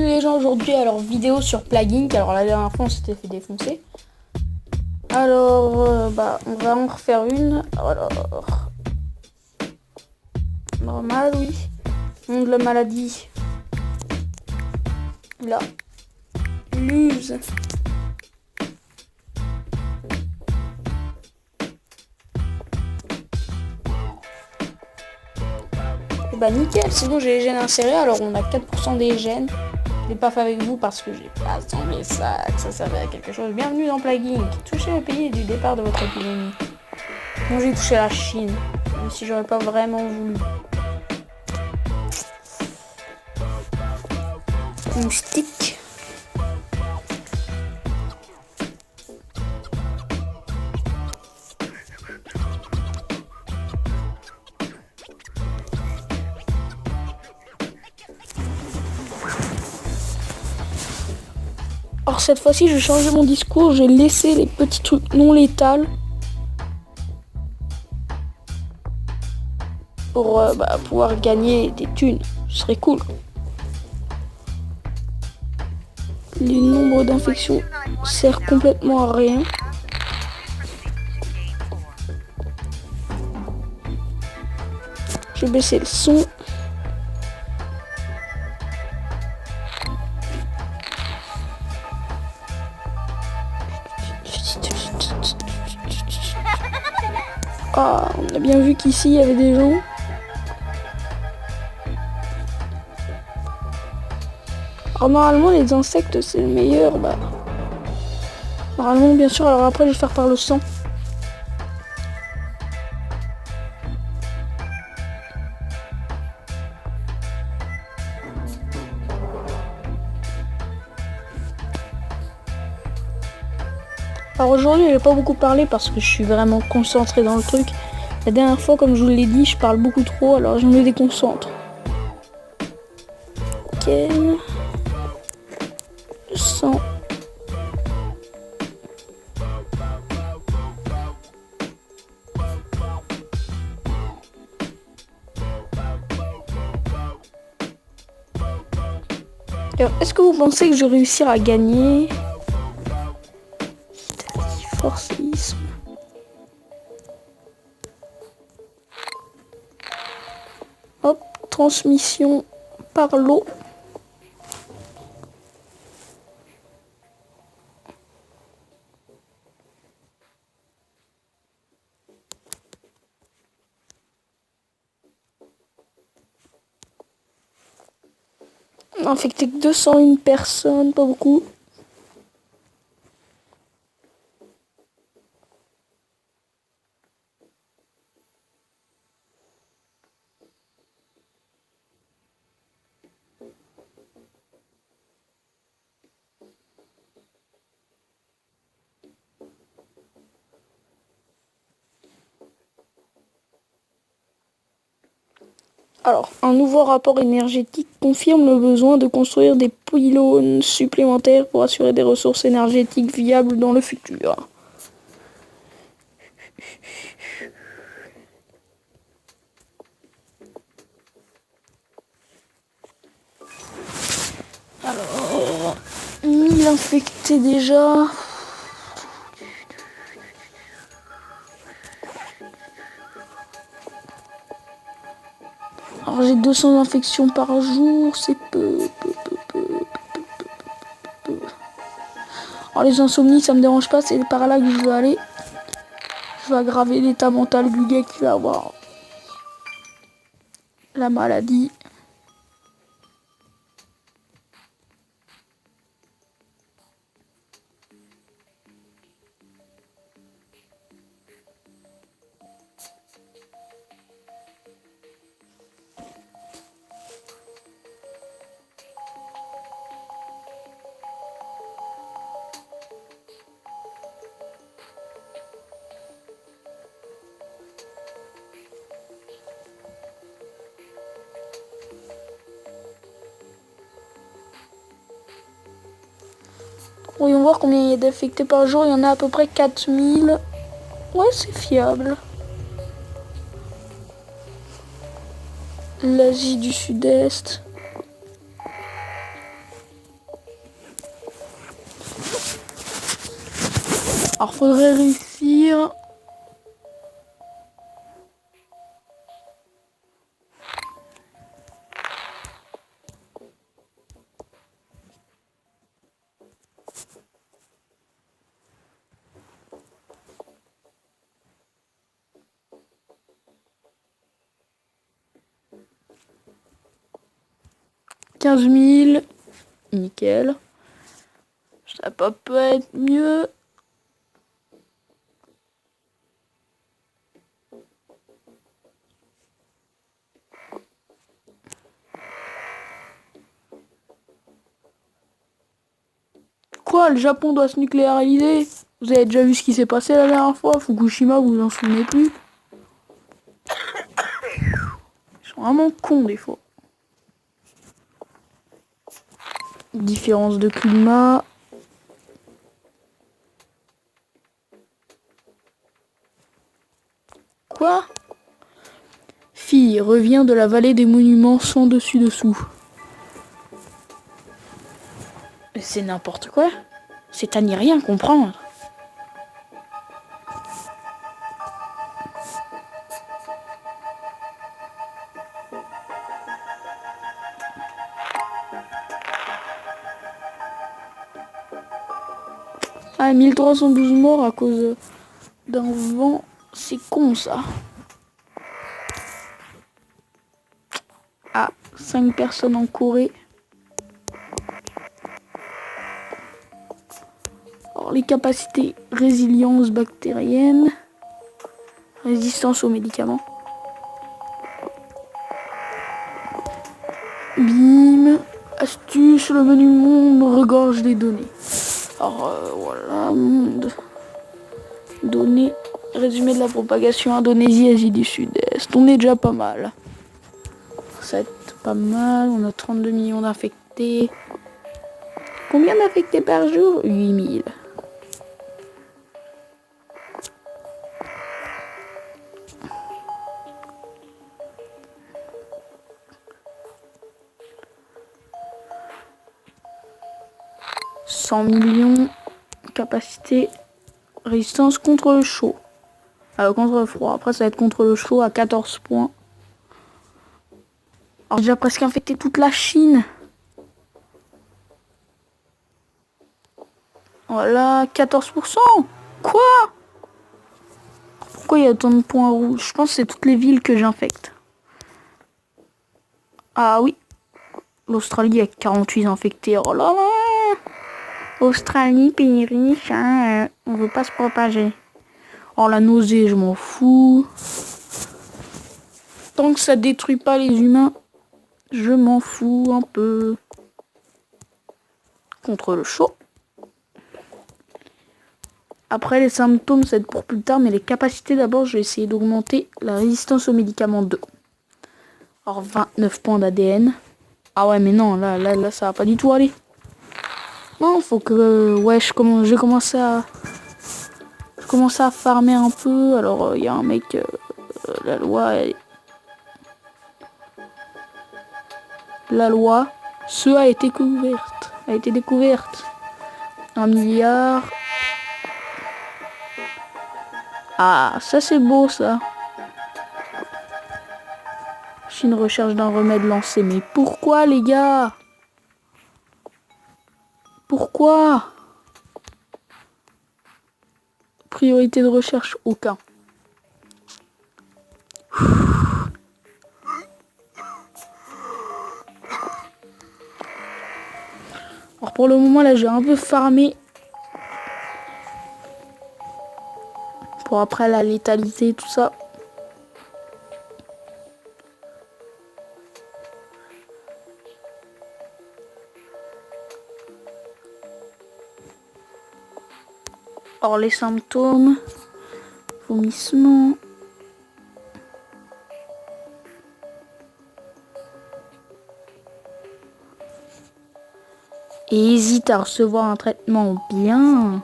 bienvenue les gens aujourd'hui à leur vidéo sur Plague Inc. Alors la dernière fois on s'était fait défoncer. Alors on va en refaire une. Alors normal, oui. Nom de la maladie. Là. Luz. Et bah nickel, c'est bon, j'ai les gènes insérés. Alors on a 4% des gènes. Je l'ai pas fait avec vous parce que j'ai pas assemblé ça, que ça servait à quelque chose. Bienvenue dans Plague Inc. Touchez le pays du départ de votre épidémie. Moi j'ai touché la Chine, même si j'aurais pas vraiment voulu. Moustique. Alors cette fois-ci, je vais changer mon discours, j'ai laissé les petits trucs non létals pour pouvoir gagner des thunes. Ce serait cool. Le nombre d'infections sert complètement à rien. Je vais baisser le son. Ah, on a bien vu qu'ici il y avait des gens. Alors normalement les insectes c'est le meilleur. Normalement bien sûr, alors après je vais faire par le sang. Alors aujourd'hui je vais pas beaucoup parler parce que je suis vraiment concentré dans le truc. La dernière fois comme je vous l'ai dit je parle beaucoup trop, alors je me déconcentre. Ok. Le sang. Alors, est-ce que vous pensez que je vais réussir à gagner? Forcisme. Hop, transmission par l'eau. On a infecté que 201 personnes, pas beaucoup. Alors, un nouveau rapport énergétique confirme le besoin de construire des pylônes supplémentaires pour assurer des ressources énergétiques viables dans le futur. Alors, 1000 infectés déjà. Alors j'ai 200 infections par jour, c'est peu. Alors les insomnies ça me dérange pas, c'est par là que je veux aller. Je vais aggraver l'état mental du gars qui va avoir la maladie. Voyons voir combien il y a d'infectés par jour. Il y en a à peu près 4000. Ouais, c'est fiable. L'Asie du Sud-Est. Alors faudrait réussir. « 15 000. Nickel. Ça peut être mieux. Quoi, le Japon doit se nucléariser? Vous avez déjà vu ce qui s'est passé la dernière fois? Fukushima, vous vous en souvenez plus? Ils sont vraiment cons des fois. Différence de climat. Quoi? Fille revient de la vallée des monuments sans dessus-dessous. C'est n'importe quoi. C'est à n'y rien comprendre. Ah, 1312 morts à cause d'un vent. C'est con ça. Ah, 5 personnes en Corée. Alors, les capacités résilience bactérienne, résistance aux médicaments. Bim, astuce, le menu monde regorge des données. Alors voilà, monde. Données, résumé de la propagation Indonésie, Asie du Sud-Est. On est déjà pas mal. C'est pas mal, on a 32 millions d'infectés. Combien d'infectés par jour? 8000. « 100 millions, capacité, résistance contre le chaud. Contre le froid. Après, ça va être contre le chaud à 14 points. Alors, j'ai déjà presque infecté toute la Chine. Voilà, 14%. Quoi? Pourquoi il y a autant de points rouges? Je pense que c'est toutes les villes que j'infecte. Ah oui. L'Australie avec 48 infectés. Oh là là. Australie, pays riche, hein, on veut pas se propager. Oh, la nausée, je m'en fous. Tant que ça détruit pas les humains, je m'en fous un peu. Contre le chaud. Après, les symptômes, ça va être pour plus tard, mais les capacités, d'abord, je vais essayer d'augmenter la résistance aux médicaments 2. Alors, 29 points d'ADN. Ah ouais, mais non, là, ça va pas du tout aller. Non, faut que... Ouais, j'ai commencé à farmer un peu. Alors, il y a un mec... la loi... La loi... Ce a été découverte. 1 milliard... Ah, ça c'est beau, ça. Chine recherche d'un remède lancé. Mais pourquoi, les gars? Pourquoi? Priorité de recherche, aucun. Alors pour le moment, là, j'ai un peu farmé. Pour après la létalité, tout ça. Or les symptômes, vomissement, et hésite à recevoir un traitement bien.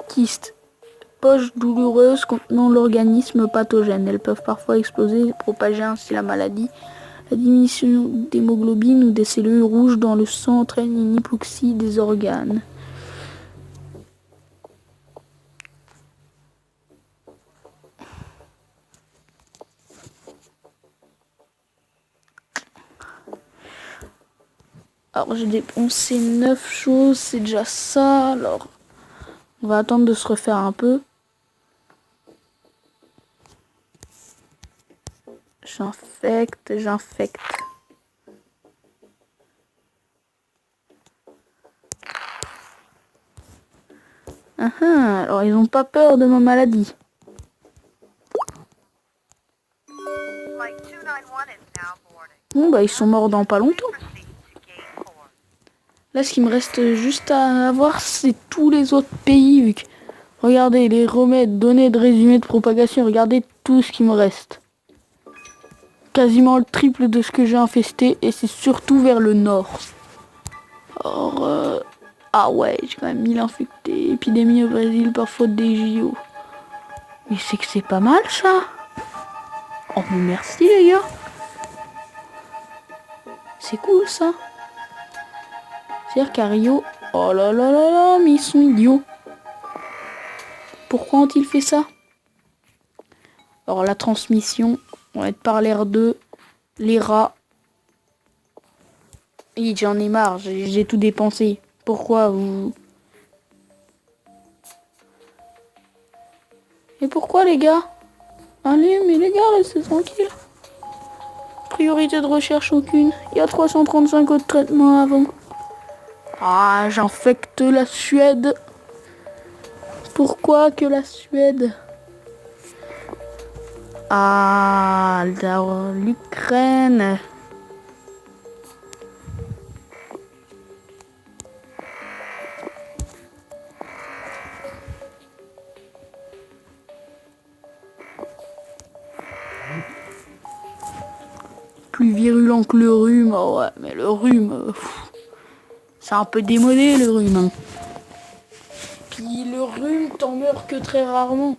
Kyste, poche douloureuse contenant l'organisme pathogène. Elles peuvent parfois exploser et propager ainsi la maladie. La diminution d'hémoglobine ou des cellules rouges dans le sang entraîne une hypoxie des organes. Alors j'ai dépensé 9 choses, c'est déjà ça. Alors on va attendre de se refaire un peu. J'infecte. Alors ils ont pas peur de ma maladie. Bon bah ils sont morts dans pas longtemps. Là ce qui me reste juste à avoir c'est tous les autres pays. Regardez les remèdes, données de résumé de propagation, regardez tout ce qui me reste. Quasiment le triple de ce que j'ai infesté et c'est surtout vers le nord. Alors, ah ouais, j'ai quand même 1000 infectés. Épidémie au Brésil par faute des JO. Mais c'est que c'est pas mal ça. Oh mais merci les gars. C'est cool ça. C'est-à-dire qu'à Rio, oh là là là là, mais ils sont idiots. Pourquoi ont-ils fait ça? Alors la transmission, on va être par l'air 2, les rats. Et j'en ai marre, j'ai tout dépensé. Pourquoi vous... Et pourquoi les gars? Allez, mais les gars, restez tranquilles. Priorité de recherche aucune. Il y a 335 autres traitements avant. Ah, j'infecte la Suède. Pourquoi que la Suède? Ah, l'Ukraine. Plus virulent que le rhume. Oh ouais, mais le rhume, c'est un peu démodé le rhume. Hein. Puis le rhume, t'en meurs que très rarement.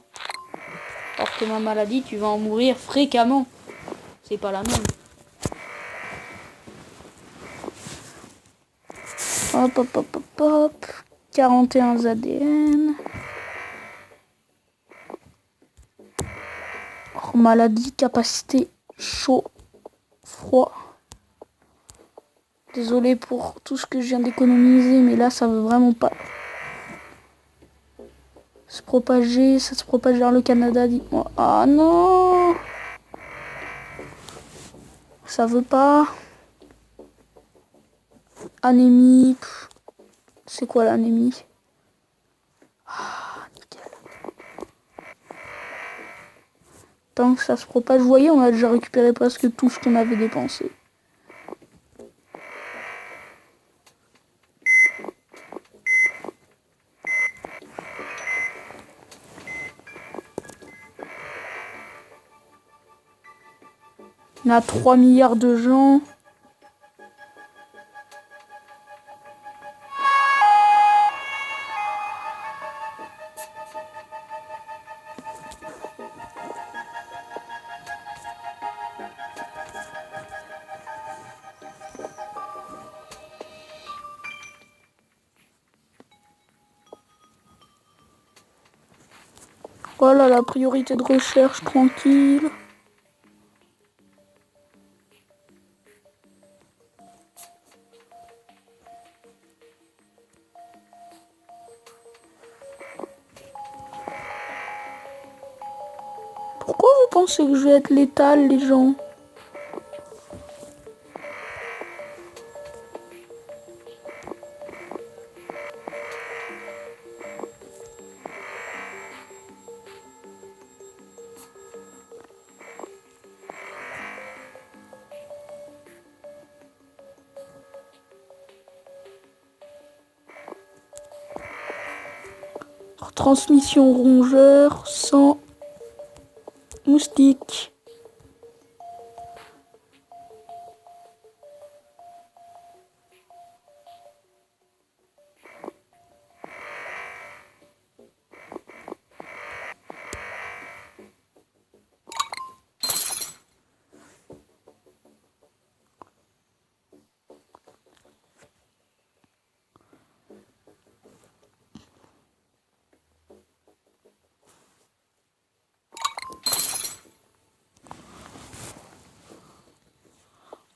Alors que ma maladie, tu vas en mourir fréquemment. C'est pas la même. Hop, hop, hop, hop, hop. 41 ADN. Oh, maladie, capacité, chaud, froid. Désolé pour tout ce que je viens d'économiser, mais là, ça veut vraiment pas se propager. Ça se propage vers le Canada, dites-moi. Ah non! Ça veut pas. Anémie. C'est quoi l'anémie? Ah, nickel. Tant que ça se propage, vous voyez, on a déjà récupéré presque tout ce qu'on avait dépensé. On a 3 milliards de gens. Voilà la priorité de recherche, tranquille. Pourquoi vous pensez que je vais être létal, les gens? Transmission rongeur sans moustique.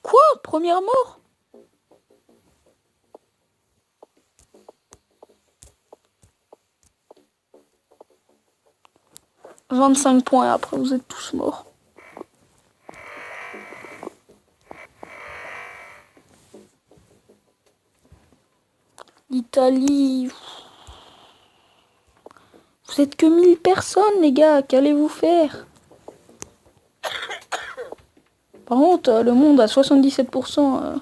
Quoi? Première mort? 25 points et après vous êtes tous morts. L'Italie... Vous êtes que 1000 personnes, les gars. Qu'allez-vous faire? Par contre, le monde à 77%.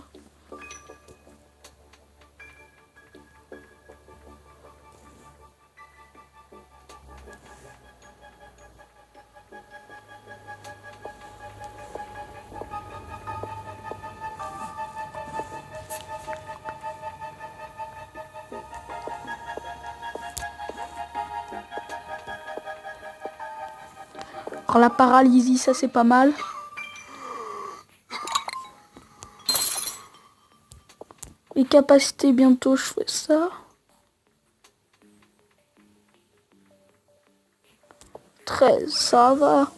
Alors la paralysie, ça c'est pas mal. Les capacités, bientôt je fais ça. 13, ça va.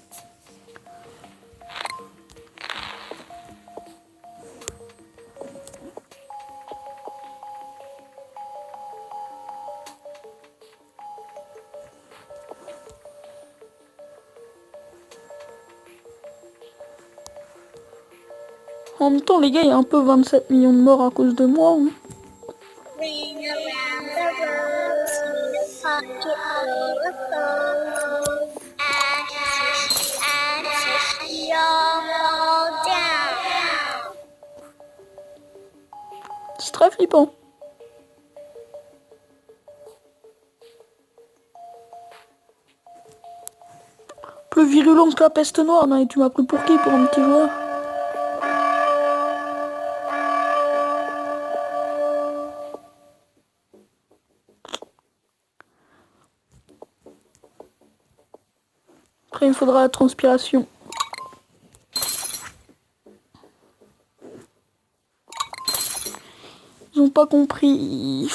En même temps, les gars, il y a un peu 27 millions de morts à cause de moi. Hein. Ring around the rosy, pocket full of gold. Ashes, ashes, we all fall down. C'est très flippant. Plus virulent que la peste noire. Non, et tu m'as pris pour qui? Pour un petit joueur? Après, il me faudra la transpiration. Ils ont pas compris.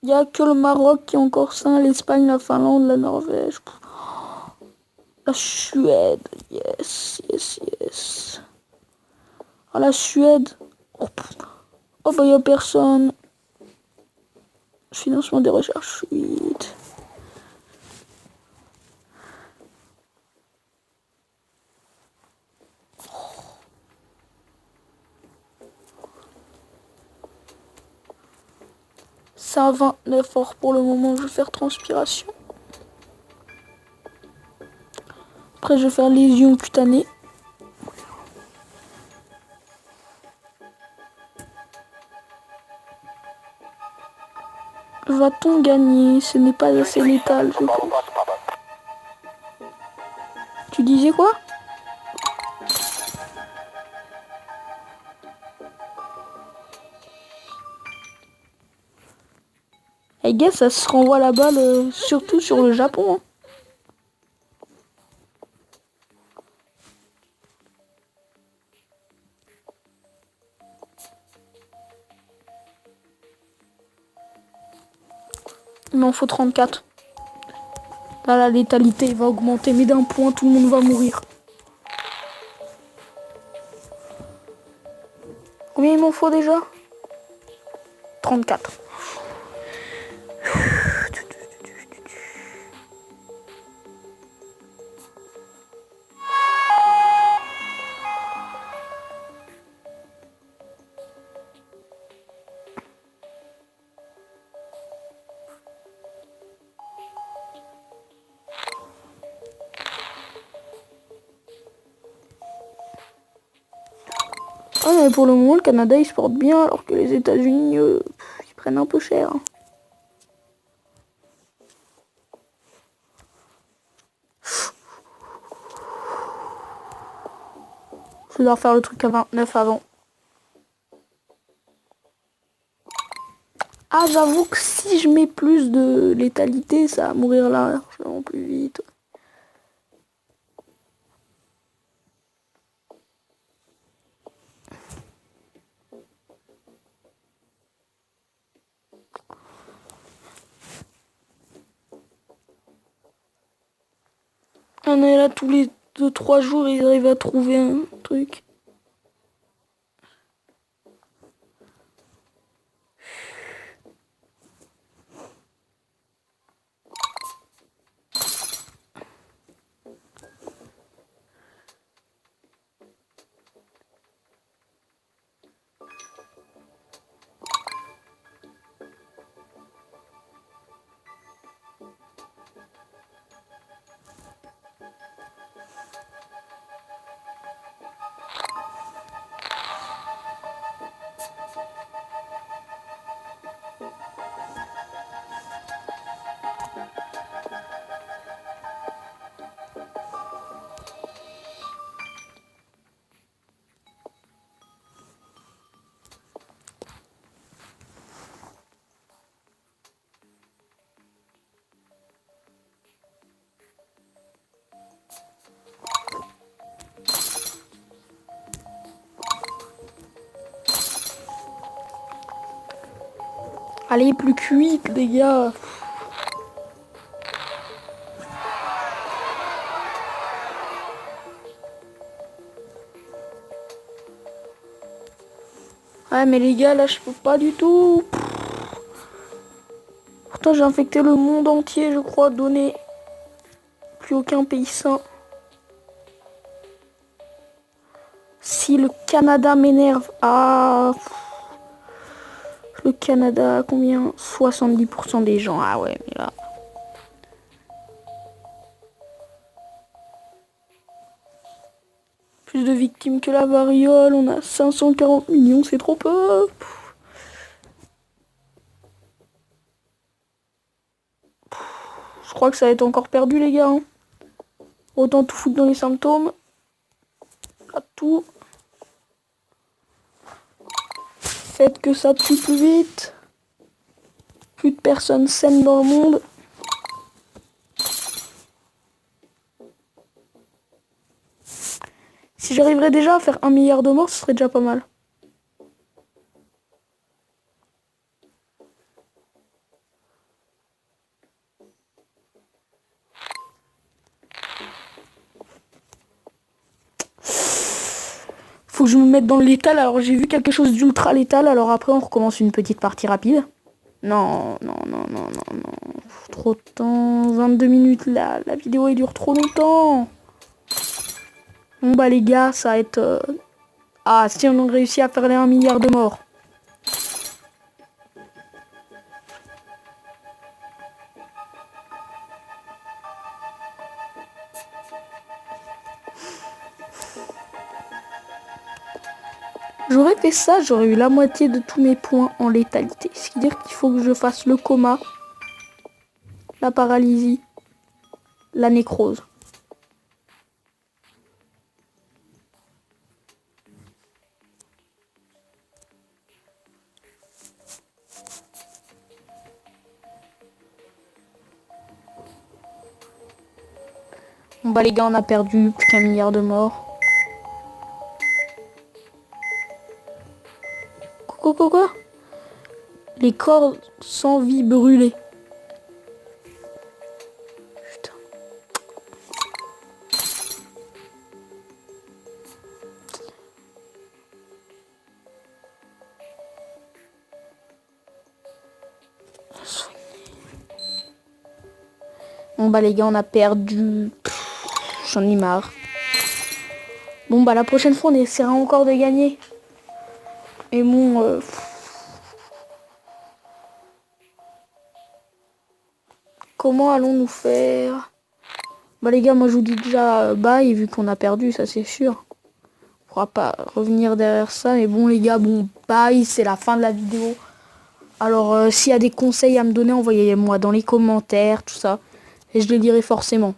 Il y a que le Maroc qui est encore sain, l'Espagne, la Finlande, la Norvège. La Suède. Yes, yes, yes. Ah, la Suède. Oh bah, il y a personne. Financement des recherches 8. Ça a 29 heures pour le moment, je vais faire transpiration. Après, je vais faire lésion cutanée. Va-t-on gagner? Ce n'est pas assez létal, je pense. Tu disais quoi? I guess ça se renvoie la balle, surtout sur le Japon. Hein. Il m'en faut 34. Là, la létalité va augmenter, mais d'un point, tout le monde va mourir. Combien il m'en faut déjà? 34. Ah, mais pour le moment, le Canada, il se porte bien, alors que les États-Unis, ils prennent un peu cher. Hein. Je dois faire le truc à 29 avant. Ah, j'avoue que si je mets plus de létalité, ça va mourir là, largement plus vite. On est là tous les 2-3 jours, ils arrivent à trouver un truc. Allez, plus quick, les gars. Ouais, mais les gars, là, je peux pas du tout. Pourtant, j'ai infecté le monde entier, je crois, donner plus aucun pays sain. Si le Canada m'énerve, ah, le Canada, combien? 70% des gens, ah ouais, mais là. Plus de victimes que la variole, on a 540 millions, c'est trop peu. Je crois que ça va être encore perdu, les gars. Hein. Autant tout foutre dans les symptômes. Là, tout. Faites que ça tue plus vite. Plus de personnes saines dans le monde. Si j'arriverais déjà à faire 1 milliard de morts, ce serait déjà pas mal. Faut que je me mette dans le létal. Alors j'ai vu quelque chose d'ultra létal. Alors après on recommence une petite partie rapide. Non. Trop de temps. 22 minutes là. La vidéo elle dure trop longtemps. Bon bah les gars, ça va être... Ah, si on a réussi à faire les 1 milliard de morts. J'aurais fait ça, j'aurais eu la moitié de tous mes points en létalité. Ce qui veut dire qu'il faut que je fasse le coma, la paralysie, la nécrose. Bon bah les gars, on a perdu plus qu'1 milliard de morts. Quoi? Les corps sans vie brûlés. Putain. Bon bah les gars, on a perdu. J'en ai marre. Bon bah la prochaine fois, on essaiera encore de gagner. Et bon... Comment allons-nous faire? Bah les gars, moi je vous dis déjà bye, vu qu'on a perdu, ça c'est sûr. On pourra pas revenir derrière ça. Mais bon les gars, bon bye, c'est la fin de la vidéo. Alors s'il y a des conseils à me donner, envoyez-moi dans les commentaires, tout ça. Et je les lirai forcément.